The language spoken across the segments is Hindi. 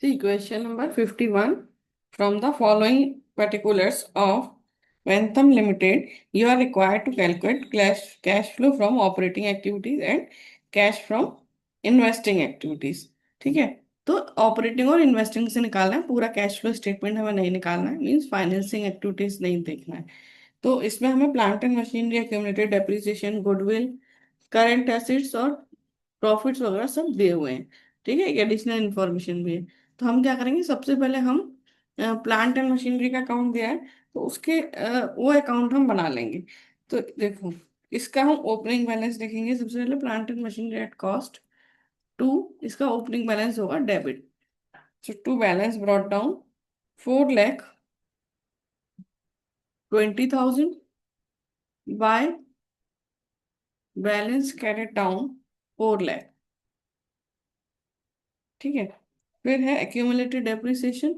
See, question number 51. From the following particulars of Ventham Limited, you are required to calculate cash flow from operating activities and cash from investing activities. ठीक है, तो ऑपरेटिंग और इन्वेस्टिंग से निकालना है, पूरा कैश फ्लो स्टेटमेंट हमें नहीं निकालना है, मीन्स फाइनेंसिंग एक्टिविटीज नहीं देखना है। तो इसमें हमें plant and machinery, accumulated depreciation, goodwill, current assets और प्रॉफिट्स वगैरह सब दिए हुए हैं। ठीक है, एक एडिशनल इन्फॉर्मेशन भी है। तो हम क्या करेंगे, सबसे पहले हम प्लांट एंड मशीनरी का अकाउंट दिया है, तो उसके वो अकाउंट हम बना लेंगे। तो देखो, इसका हम ओपनिंग बैलेंस देखेंगे। सबसे पहले plant and machinery at cost to, इसका ओपनिंग बैलेंस होगा debit. So to balance brought down 4,20,000 by balance carried down 4 lakh. ठीक है, फिर है एक्यूमुलेटेड डेप्रिसिएशन,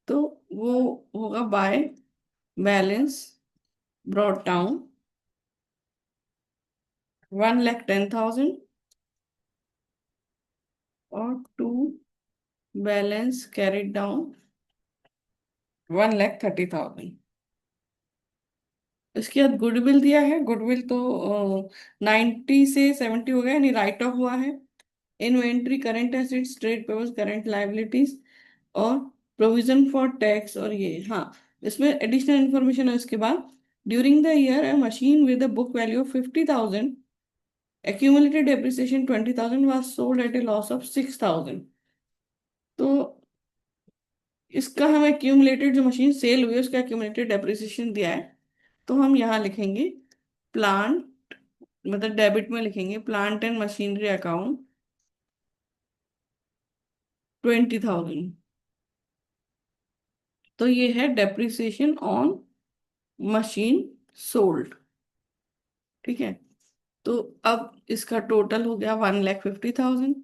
तो वो होगा बाय बैलेंस ब्रॉट डाउन 1,10,000 और टू बैलेंस कैरिड डाउन 1,30,000। इसके बाद गुडविल दिया है। गुडविल तो 90 से 70 हो गया, यानी राइट ऑफ हुआ है। Inventory, current assets, trade payables, current liabilities और प्रोविजन फॉर टैक्स। और ये हाँ, इसमें एडिशनल इंफॉर्मेशन है इसके बाद। During the year a machine with a book value of 50,000, accumulated depreciation 20,000 was sold at a loss of 6,000। तो इसका हमें accumulated जो मशीन सेल हुई है उसका accumulated depreciation दिया है। तो हम यहाँ लिखेंगे प्लांट, मतलब डेबिट में लिखेंगे प्लांट एंड मशीनरी अकाउंट 20,000। तो ये है डेप्रिसिएशन ऑन मशीन सोल्ड। ठीक है, तो अब इसका टोटल हो गया 1,50,000।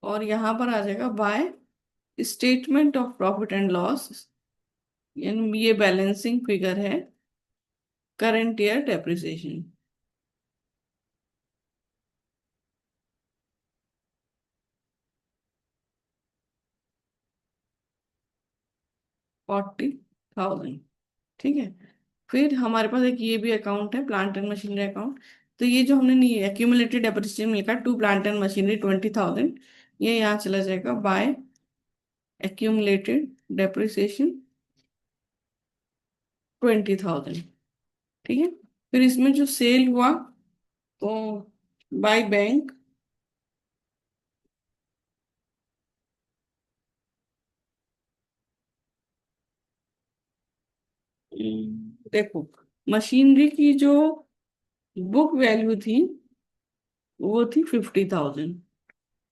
और यहाँ पर आ जाएगा by statement of profit and loss, ये बैलेंसिंग फिगर है करंट ईयर डेप्रिसिएशन 40,000। ठीक है, फिर हमारे पास एक ये भी अकाउंट है, प्लांट एंड मशीनरी अकाउंट। तो ये जो हमने नहीं एक्यूमुलेटेड डेप्रिसिएशन लिखा टू प्लांट एंड मशीनरी 20,000, ये यहाँ चला जाएगा बाय एक्यूमुलेटेड डेप्रिसिएशन 20,000। ठीक है, फिर इसमें जो सेल हुआ, तो बाय बैंक, देखो मशीनरी की जो बुक वैल्यू थी वो थी 50,000,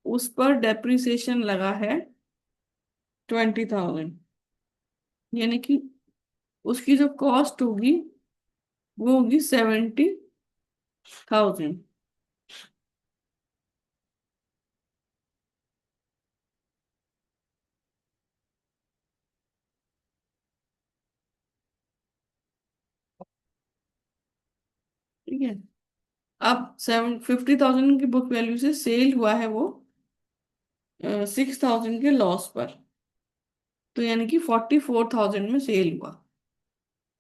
उस पर डेप्रिसिएशन लगा है 20,000, यानी कि उसकी जो कॉस्ट होगी वो होगी 70,000। ठीक है, अब 50,000 की बुक वैल्यू से सेल हुआ है वो 6,000 के लॉस पर, तो यानी कि 44,000 में सेल हुआ।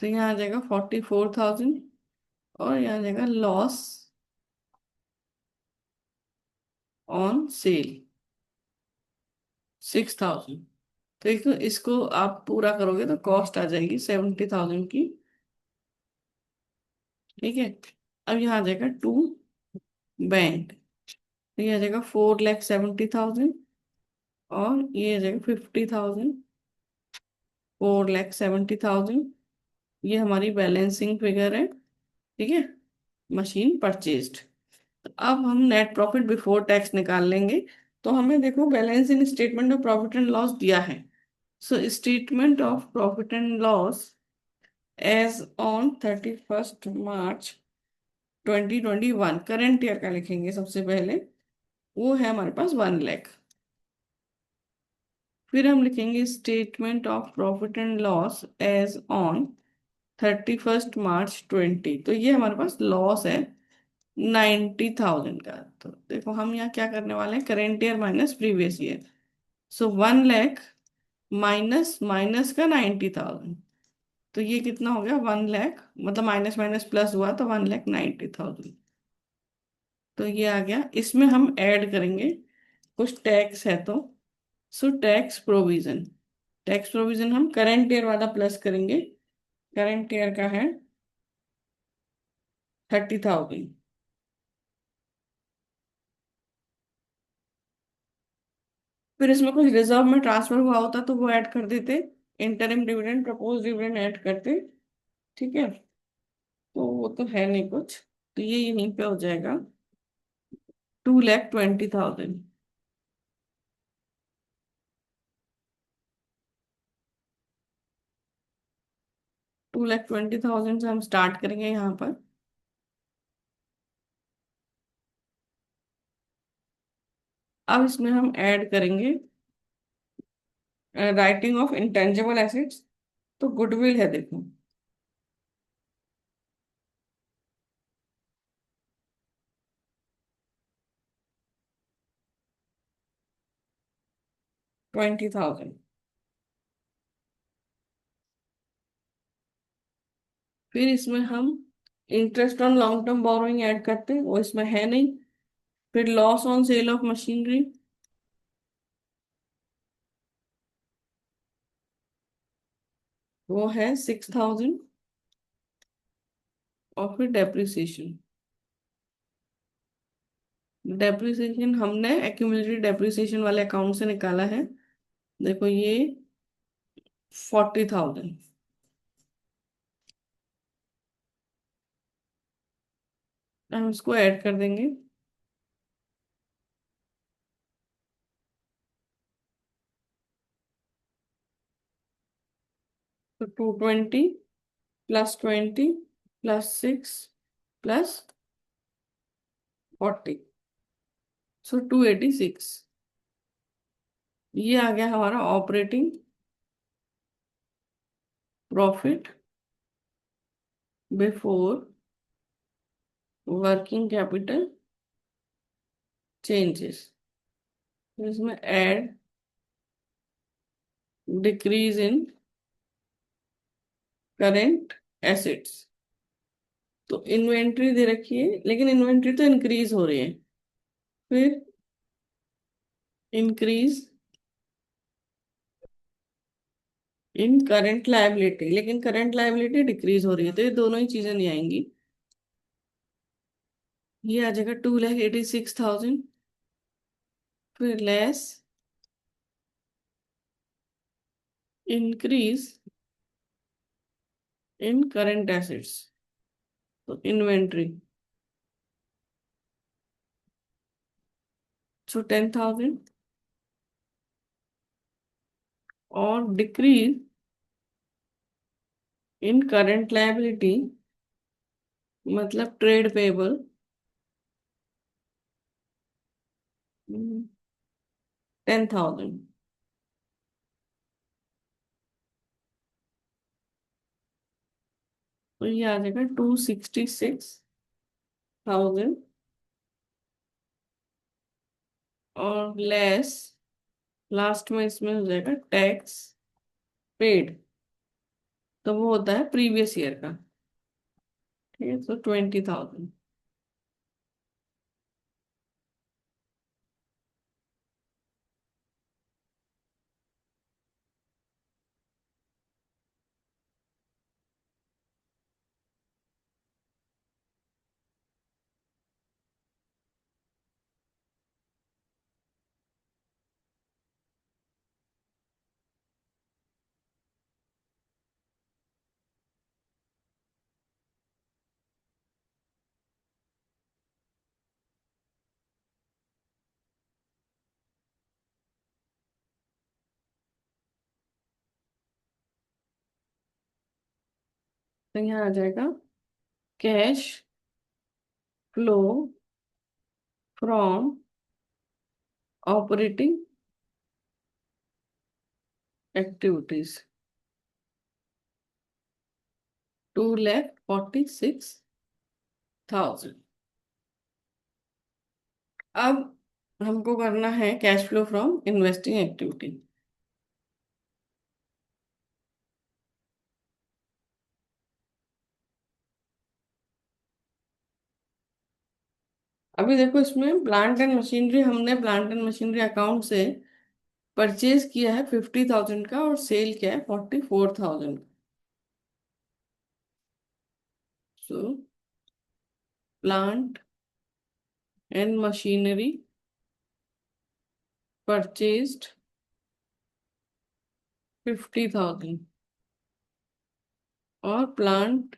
तो यहाँ आ जाएगा 44,000 और यहाँ आ जाएगा लॉस ऑन सेल 6,000। तो इसको आप पूरा करोगे तो कॉस्ट आ जाएगी 70,000 की। ठीक है, अब यहाँ आ जाएगा टू बैंक, तो ये आ जाएगा 4,70,000 और ये आ जाएगा 50,000, 4,70,000। ये हमारी बैलेंसिंग फिगर है। ठीक है, मशीन परचेज्ड। अब हम नेट प्रॉफिट बिफोर टैक्स निकाल लेंगे। तो हमें देखो balance in statement of profit and loss दिया है। So statement of profit and loss as on 31 March 2021, current year का लिखेंगे सबसे पहले। वो है हमारे पास 1 लाख। फिर हम लिखेंगे statement of profit and loss as on 31 March 20, तो ये हमारे पास लॉस है 90,000 का। तो देखो हम यहाँ क्या करने वाले हैं, current year minus previous year. So 1 lakh minus minus का 90,000, तो ये कितना हो गया, 1 लाख, मतलब माइनस माइनस प्लस हुआ तो 1,90,000। तो ये आ गया। इसमें हम ऐड करेंगे कुछ टैक्स है तो, so tax provision. Tax provision हम करंट ईयर वाला प्लस करेंगे। करंट ईयर का है 30,000। फिर इसमें कुछ रिजर्व में ट्रांसफर हुआ होता तो वो ऐड कर देते, interim dividend propose dividend add करते। ठीक है, तो वो तो है नहीं कुछ, तो ये यहीं पे हो जाएगा 2,20,000। 2,20,000 से हम स्टार्ट करेंगे यहाँ पर। अब इसमें हम ऐड करेंगे राइटिंग ऑफ इंटेंजिबल एसेट्स। तो गुडविल है देखो, 20,000। फिर इसमें हम interest on long term borrowing add करते हैं, वो इसमें है नहीं। फिर loss on sale of machinery, वो है 6,000। और फिर डेप्रिसिएशन, डेप्रिसिएशन हमने एक्यूमुलेटेड डेप्रिसिएशन वाले अकाउंट से निकाला है। देखो ये 40,000। हम इसको ऐड कर देंगे। तो 220 प्लस 20 प्लस 6 प्लस 40, सो 286। ये आ गया हमारा operating profit before working capital changes. इसमें add decrease in current assets. तो इन्वेंट्री दे रखी है, लेकिन इन्वेंट्री तो इंक्रीज हो रही है। फिर इंक्रीज इन करंट लायबिलिटी, लेकिन करंट लायबिलिटी डिक्रीज हो रही है, तो ये दोनों ही चीजें नहीं आएंगी। ये आ जाएगा 2,86,000। फिर less increase in current assets, तो इन्वेंट्री, सो 10,000। और डिक्रीज इन करंट लायबिलिटी मतलब ट्रेड पेबल, 10,000। तो ये आ जाएगा 266,000। और लेस, लास्ट में इसमें हो जाएगा टैक्स पेड, तो वो होता है प्रीवियस ईयर का। ठीक है, तो 20,000। तो यहाँ आ जाएगा cash flow from operating activities, 2,46,000। अब हमको करना है cash flow from investing activity. अभी देखो इसमें प्लांट एंड मशीनरी, हमने प्लांट एंड मशीनरी अकाउंट से परचेज किया है 50,000 का और सेल किया है 44,000। सो प्लांट एंड मशीनरी परचेज्ड 50,000 और प्लांट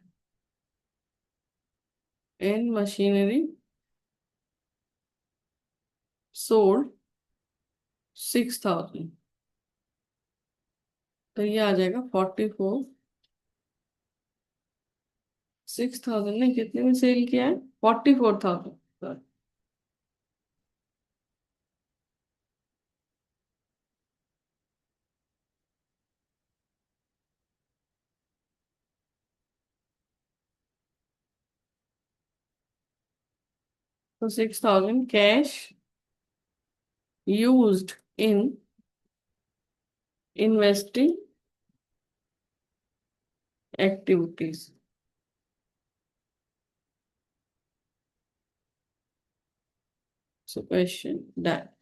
एंड मशीनरी सोल्ड 6,000। तो ये आ जाएगा 44, 6,000 ने कितने में सेल किया है? 44,000। तो 6,000 cash used in investing activities. So question done.